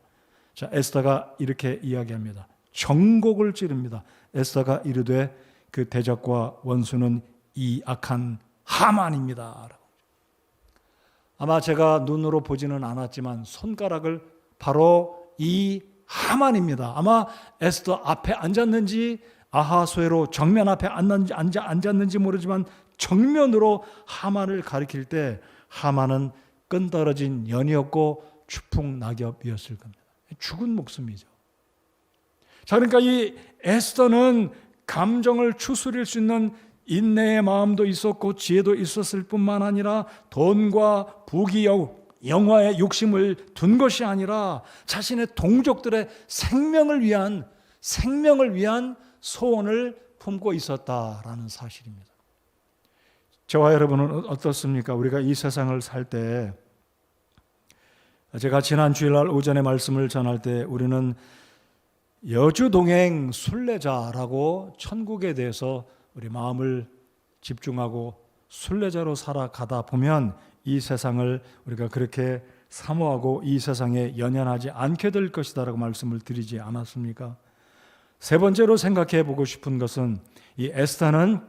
자, 에스더가 이렇게 이야기합니다. 정곡을 찌릅니다. 에스더가 이르되 그 대적과 원수는 이 악한 하만입니다. 아마 제가 눈으로 보지는 않았지만 손가락을 바로 이 하만입니다. 아마 에스더 앞에 앉았는지 아하수에로 정면 앞에 앉았는지 모르지만 정면으로 하만을 가리킬 때 하만은 끈떨어진 연이었고 추풍낙엽이었을 겁니다. 죽은 목숨이죠. 자, 그러니까 이 에스더는 감정을 추스릴 수 있는 인내의 마음도 있었고 지혜도 있었을 뿐만 아니라 돈과 부귀 영화에 욕심을 둔 것이 아니라 자신의 동족들의 생명을 위한 소원을 품고 있었다라는 사실입니다. 저와 여러분은 어떻습니까? 우리가 이 세상을 살 때, 제가 지난 주일날 오전에 말씀을 전할 때 우리는 여주동행 순례자라고 천국에 대해서 우리 마음을 집중하고 순례자로 살아가다 보면 이 세상을 우리가 그렇게 사모하고 이 세상에 연연하지 않게 될 것이다라고 말씀을 드리지 않았습니까? 세 번째로 생각해 보고 싶은 것은 이 에스더는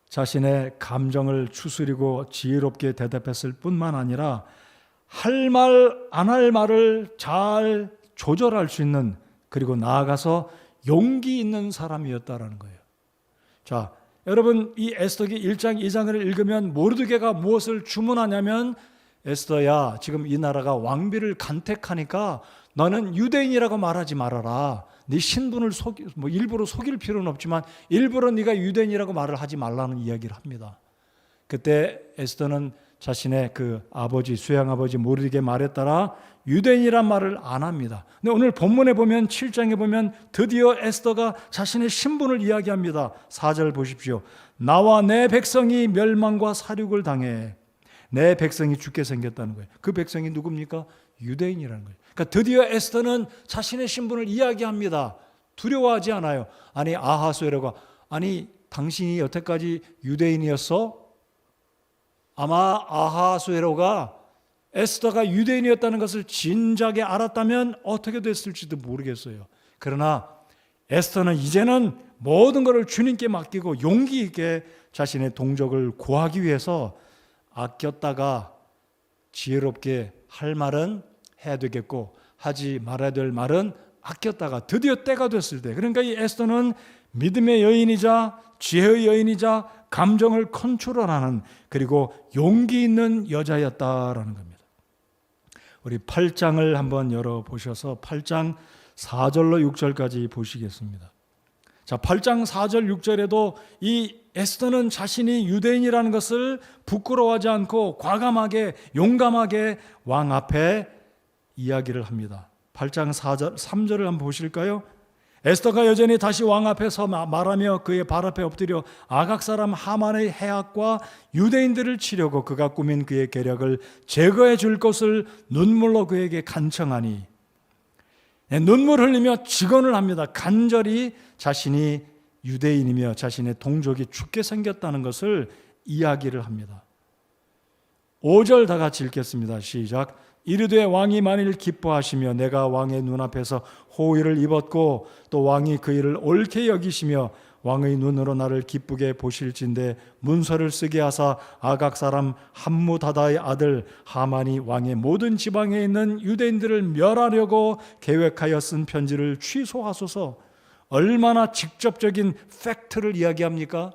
자신의 감정을 추스리고 지혜롭게 대답했을 뿐만 아니라 할 말, 안 할 말을 잘 조절할 수 있는, 그리고 나아가서 용기 있는 사람이었다라는 거예요. 자, 여러분 이 에스더기 1장 2장을 읽으면 모르드게가 무엇을 주문하냐면, 에스더야, 지금 이 나라가 왕비를 간택하니까 너는 유대인이라고 말하지 말아라. 네 신분을 일부러 속일 필요는 없지만 일부러 네가 유대인이라고 말을 하지 말라는 이야기를 합니다. 그때 에스더는 자신의 그 아버지, 수양 아버지 모르드게 말에 따라 유대인이란 말을 안 합니다. 근데 오늘 본문에 보면 7장에 보면 드디어 에스더가 자신의 신분을 이야기합니다. 4절 보십시오. 나와 내 백성이 멸망과 사륙을 당해. 내 백성이 죽게 생겼다는 거예요. 그 백성이 누굽니까? 유대인이라는 거예요. 그러니까 드디어 에스더는 자신의 신분을 이야기합니다. 두려워하지 않아요. 아니 아하수에로가, 아니 당신이 여태까지 유대인이었어? 아마 아하수에로가 에스더가 유대인이었다는 것을 진작에 알았다면 어떻게 됐을지도 모르겠어요. 그러나 에스더는 이제는 모든 것을 주님께 맡기고 용기 있게 자신의 동족을 구하기 위해서 아꼈다가 지혜롭게 할 말은 해야 되겠고 하지 말아야 될 말은 아꼈다가 드디어 때가 됐을 때, 그러니까 이 에스더는 믿음의 여인이자 지혜의 여인이자 감정을 컨트롤하는, 그리고 용기 있는 여자였다라는 겁니다. 우리 8장을 한번 열어보셔서 8장 4절로 6절까지 보시겠습니다. 자, 8장 4절 6절에도 이 에스더는 자신이 유대인이라는 것을 부끄러워하지 않고 과감하게 용감하게 왕 앞에 이야기를 합니다. 8장 4절 3절을 한번 보실까요? 에스더가 여전히 다시 왕 앞에서 말하며 그의 발 앞에 엎드려 아각 사람 하만의 해악과 유대인들을 치려고 그가 꾸민 그의 계략을 제거해 줄 것을 눈물로 그에게 간청하니, 눈물 흘리며 직언을 합니다. 간절히 자신이 유대인이며 자신의 동족이 죽게 생겼다는 것을 이야기를 합니다. 5절 다 같이 읽겠습니다. 시작. 이르되 왕이 만일 기뻐하시며 내가 왕의 눈앞에서 호의를 입었고 또 왕이 그 일을 옳게 여기시며 왕의 눈으로 나를 기쁘게 보실진대 문서를 쓰게 하사 아각 사람 함무다다의 아들 하만이 왕의 모든 지방에 있는 유대인들을 멸하려고 계획하여 쓴 편지를 취소하소서. 얼마나 직접적인 팩트를 이야기합니까?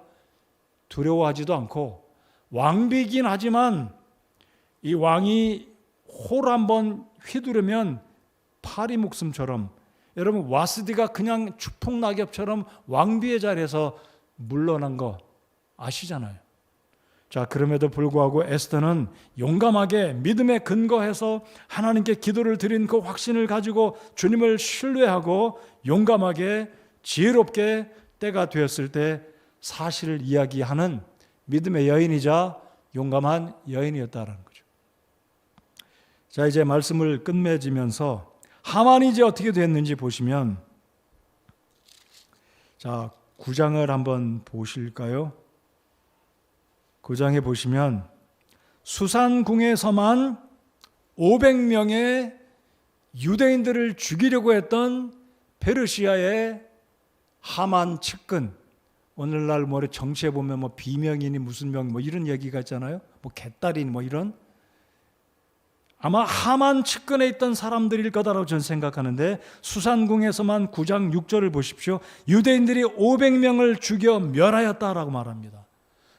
두려워하지도 않고 왕비이긴 하지만 이 왕이 홀 한번 휘두르면 파리 목숨처럼, 여러분 와스디가 그냥 추풍낙엽처럼 왕비의 자리에서 물러난 거 아시잖아요. 자, 그럼에도 불구하고 에스더는 용감하게 믿음에 근거해서 하나님께 기도를 드린 그 확신을 가지고 주님을 신뢰하고 용감하게 지혜롭게 때가 되었을 때 사실을 이야기하는 믿음의 여인이자 용감한 여인이었다는 거죠. 자, 이제 말씀을 끝맺으면서 하만이 이제 어떻게 됐는지 보시면, 자, 9장을 한번 보실까요? 9장에 보시면 수산궁에서만 500명의 유대인들을 죽이려고 했던 페르시아의 하만 측근, 오늘날 뭐 정치에 보면 뭐 비명이니 무슨 명 뭐 이런 얘기가 있잖아요. 뭐 개딸이니 뭐 이런, 아마 하만 측근에 있던 사람들일 거다라고 저는 생각하는데, 수산궁에서만 9장 6절을 보십시오. 유대인들이 500명을 죽여 멸하였다라고 말합니다.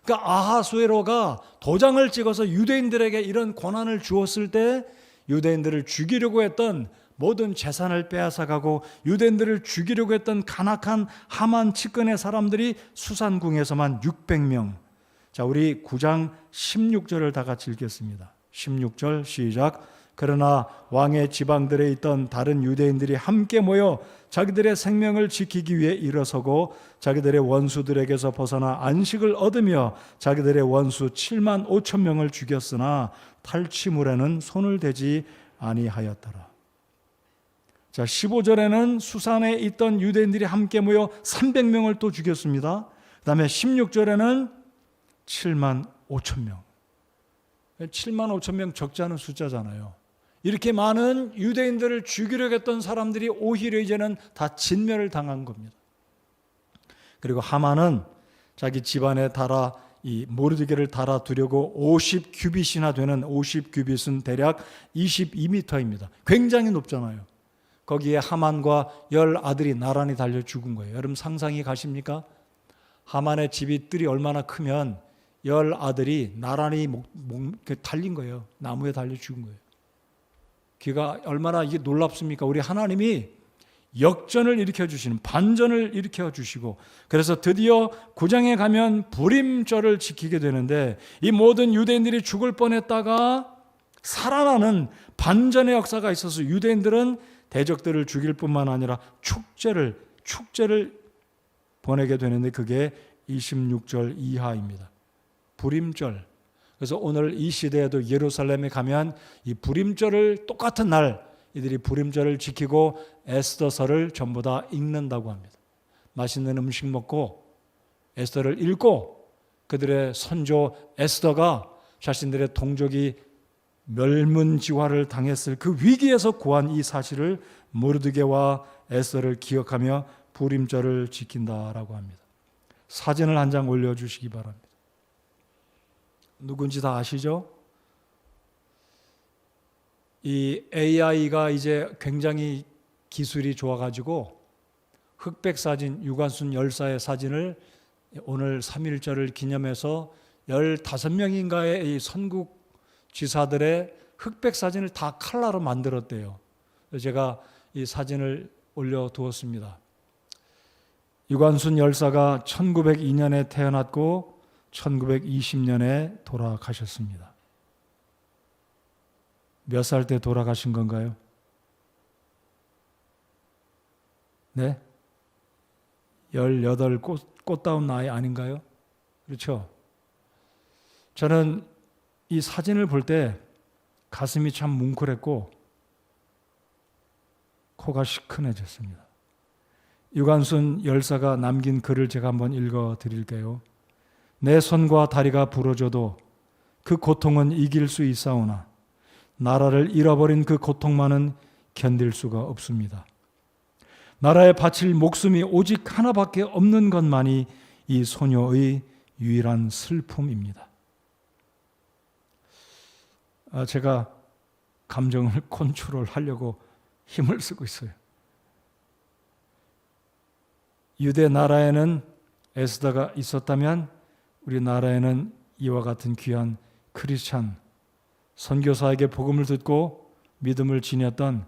그러니까 아하수에로가 도장을 찍어서 유대인들에게 이런 권한을 주었을 때 유대인들을 죽이려고 했던 모든 재산을 빼앗아가고 유대인들을 죽이려고 했던 간악한 하만 측근의 사람들이 수산궁에서만 600명. 자, 우리 9장 16절을 다 같이 읽겠습니다. 16절 시작. 그러나 왕의 지방들에 있던 다른 유대인들이 함께 모여 자기들의 생명을 지키기 위해 일어서고 자기들의 원수들에게서 벗어나 안식을 얻으며 자기들의 원수 7만 5천 명을 죽였으나 탈취물에는 손을 대지 아니하였더라. 자, 15절에는 수산에 있던 유대인들이 함께 모여 300명을 또 죽였습니다. 그 다음에 16절에는 7만 5천 명. 7만 5천 명 적지 않은 숫자잖아요. 이렇게 많은 유대인들을 죽이려고 했던 사람들이 오히려 이제는 다 진멸을 당한 겁니다. 그리고 하만은 자기 집안에 달아 이 모르드게를 달아두려고 50규빗이나 되는, 50규빗은 대략 22m입니다. 굉장히 높잖아요. 거기에 하만과 10아들이 나란히 달려 죽은 거예요. 여러분 상상이 가십니까? 하만의 집이 뜰이 얼마나 크면 10아들이 나란히 달린 거예요. 나무에 달려 죽은 거예요. 그가 얼마나 이게 놀랍습니까? 우리 하나님이 역전을 일으켜 주시는, 반전을 일으켜 주시고, 그래서 드디어 9장에 가면 불임절을 지키게 되는데, 이 모든 유대인들이 죽을 뻔했다가 살아나는 반전의 역사가 있어서 유대인들은 대적들을 죽일 뿐만 아니라 축제를 보내게 되는데, 그게 26절 이하입니다. 불임절. 그래서 오늘 이 시대에도 예루살렘에 가면 이 불임절을 똑같은 날 이들이 불임절을 지키고 에스더서를 전부 다 읽는다고 합니다. 맛있는 음식 먹고 에스더를 읽고 그들의 선조 에스더가 자신들의 동족이 멸문지화를 당했을 그 위기에서 구한 이 사실을 모르드게와 에스더를 기억하며 불임절을 지킨다라고 합니다. 사진을 한 장 올려주시기 바랍니다. 누군지 다 아시죠? 이 AI가 이제 굉장히 기술이 좋아가지고 흑백 사진, 유관순 열사의 사진을 오늘 3.1절을 기념해서 15명인가의 이 선국 지사들의 흑백 사진을 다 컬러로 만들었대요. 제가 이 사진을 올려두었습니다. 유관순 열사가 1902년에 태어났고 1920년에 돌아가셨습니다. 몇 살 때 돌아가신 건가요? 네? 18 꽃다운 나이 아닌가요? 그렇죠? 저는 이 사진을 볼 때 가슴이 참 뭉클했고 코가 시큰해졌습니다. 유관순 열사가 남긴 글을 제가 한번 읽어 드릴게요. 내 손과 다리가 부러져도 그 고통은 이길 수 있사오나 나라를 잃어버린 그 고통만은 견딜 수가 없습니다. 나라에 바칠 목숨이 오직 하나밖에 없는 것만이 이 소녀의 유일한 슬픔입니다. 제가 감정을 컨트롤하려고 힘을 쓰고 있어요. 유대 나라에는 에스더가 있었다면 우리나라에는 이와 같은 귀한 크리스찬 선교사에게 복음을 듣고 믿음을 지녔던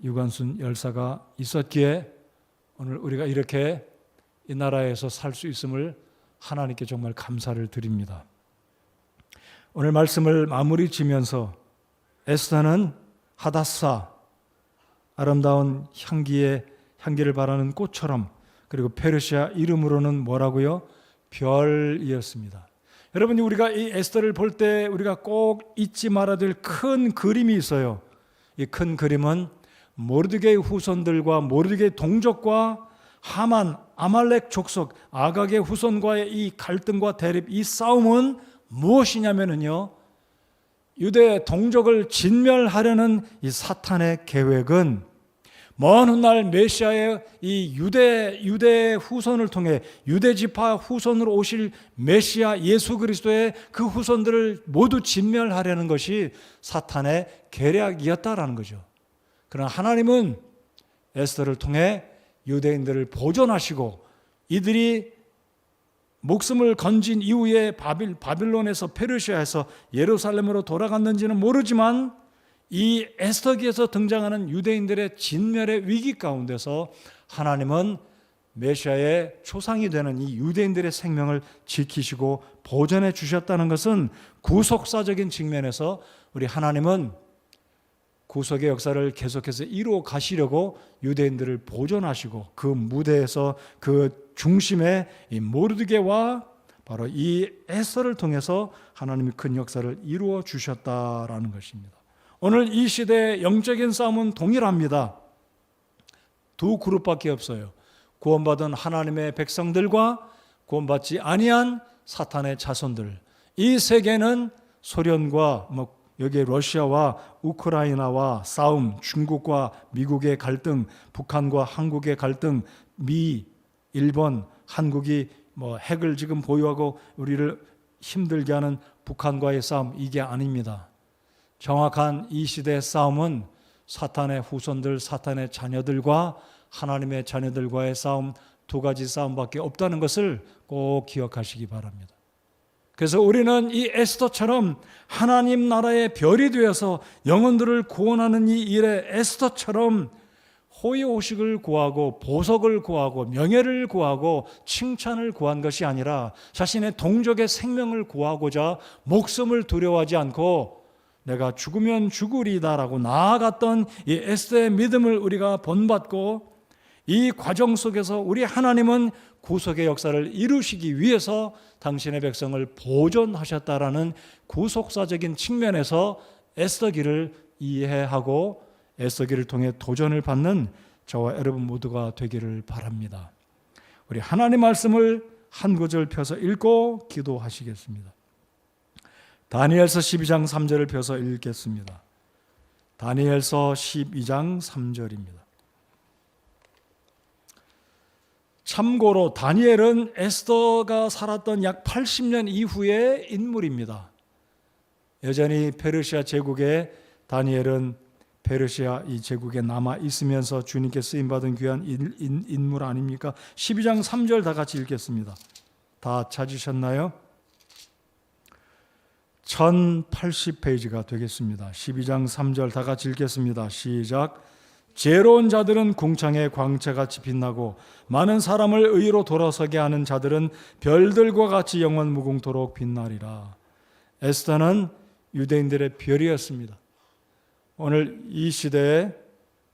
유관순 열사가 있었기에 오늘 우리가 이렇게 이 나라에서 살 수 있음을 하나님께 정말 감사를 드립니다. 오늘 말씀을 마무리 지면서 에스더는 하닷사 아름다운 향기를 바라는 꽃처럼, 그리고 페르시아 이름으로는 뭐라고요? 별이었습니다. 여러분, 우리가 이 에스더를 볼 때 우리가 꼭 잊지 말아야 될 큰 그림이 있어요. 이 큰 그림은 모르드게의 후손들과 모르드게의 동족과 하만, 아말렉 족속, 아각의 후손과의 이 갈등과 대립, 이 싸움은 무엇이냐면요, 유대 동족을 진멸하려는 이 사탄의 계획은 먼 훗날 메시아의 이 유대 후손을 통해 유대 지파 후손으로 오실 메시아 예수 그리스도의 그 후손들을 모두 진멸하려는 것이 사탄의 계략이었다라는 거죠. 그러나 하나님은 에스더를 통해 유대인들을 보존하시고 이들이 목숨을 건진 이후에 바빌론에서 페르시아에서 예루살렘으로 돌아갔는지는 모르지만 이 에스더기에서 등장하는 유대인들의 진멸의 위기 가운데서 하나님은 메시아의 초상이 되는 이 유대인들의 생명을 지키시고 보존해 주셨다는 것은 구속사적인 측면에서 우리 하나님은 구속의 역사를 계속해서 이루어 가시려고 유대인들을 보존하시고 그 무대에서 그 중심에 이 모르드게와 바로 이 에스더를 통해서 하나님이 큰 역사를 이루어 주셨다라는 것입니다. 오늘 이 시대의 영적인 싸움은 동일합니다. 두 그룹밖에 없어요. 구원받은 하나님의 백성들과 구원받지 아니한 사탄의 자손들. 이 세계는 소련과 여기에 러시아와 우크라이나와 싸움, 중국과 미국의 갈등, 북한과 한국의 갈등, 일본, 한국이 핵을 지금 보유하고 우리를 힘들게 하는 북한과의 싸움, 이게 아닙니다. 정확한 이 시대의 싸움은 사탄의 후손들, 사탄의 자녀들과 하나님의 자녀들과의 싸움, 두 가지 싸움밖에 없다는 것을 꼭 기억하시기 바랍니다. 그래서 우리는 이 에스더처럼 하나님 나라의 별이 되어서 영혼들을 구원하는 이 일에 에스더처럼 호의호식을 구하고 보석을 구하고 명예를 구하고 칭찬을 구한 것이 아니라 자신의 동족의 생명을 구하고자 목숨을 두려워하지 않고 내가 죽으면 죽으리다라고 나아갔던 이 에스더의 믿음을 우리가 본받고 이 과정 속에서 우리 하나님은 구속의 역사를 이루시기 위해서 당신의 백성을 보존하셨다라는 구속사적인 측면에서 에스더기를 이해하고 에스더기를 통해 도전을 받는 저와 여러분 모두가 되기를 바랍니다. 우리 하나님 말씀을 한 구절 펴서 읽고 기도하시겠습니다. 다니엘서 12장 3절을 펴서 읽겠습니다. 다니엘서 12장 3절입니다. 참고로 다니엘은 에스더가 살았던 약 80년 이후의 인물입니다. 여전히 페르시아 제국에 다니엘은 페르시아 이 제국에 남아 있으면서 주님께 쓰임받은 귀한 인물 아닙니까? 12장 3절 다 같이 읽겠습니다. 다 찾으셨나요? 1080페이지가 되겠습니다. 12장 3절 다 같이 읽겠습니다. 시작. 지혜로운 자들은 궁창의 광채같이 빛나고 많은 사람을 의로 돌아서게 하는 자들은 별들과 같이 영원 무궁토록 빛나리라. 에스더는 유대인들의 별이었습니다. 오늘 이 시대에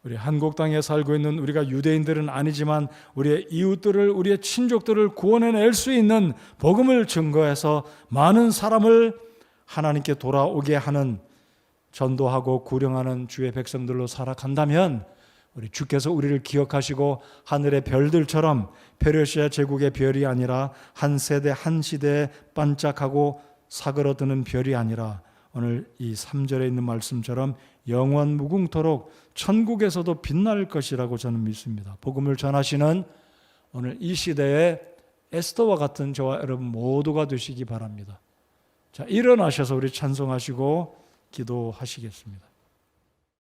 우리 한국 땅에 살고 있는 우리가 유대인들은 아니지만 우리의 이웃들을, 우리의 친족들을 구원해낼 수 있는 복음을 증거해서 많은 사람을 하나님께 돌아오게 하는, 전도하고 구령하는 주의 백성들로 살아간다면 우리 주께서 우리를 기억하시고 하늘의 별들처럼 페르시아 제국의 별이 아니라 한 세대 한 시대에 반짝하고 사그러드는 별이 아니라 오늘 이 3절에 있는 말씀처럼 영원 무궁토록 천국에서도 빛날 것이라고 저는 믿습니다. 복음을 전하시는 오늘 이 시대에 에스더와 같은 저와 여러분 모두가 되시기 바랍니다. 자, 일어나셔서 우리 찬송하시고 기도하시겠습니다.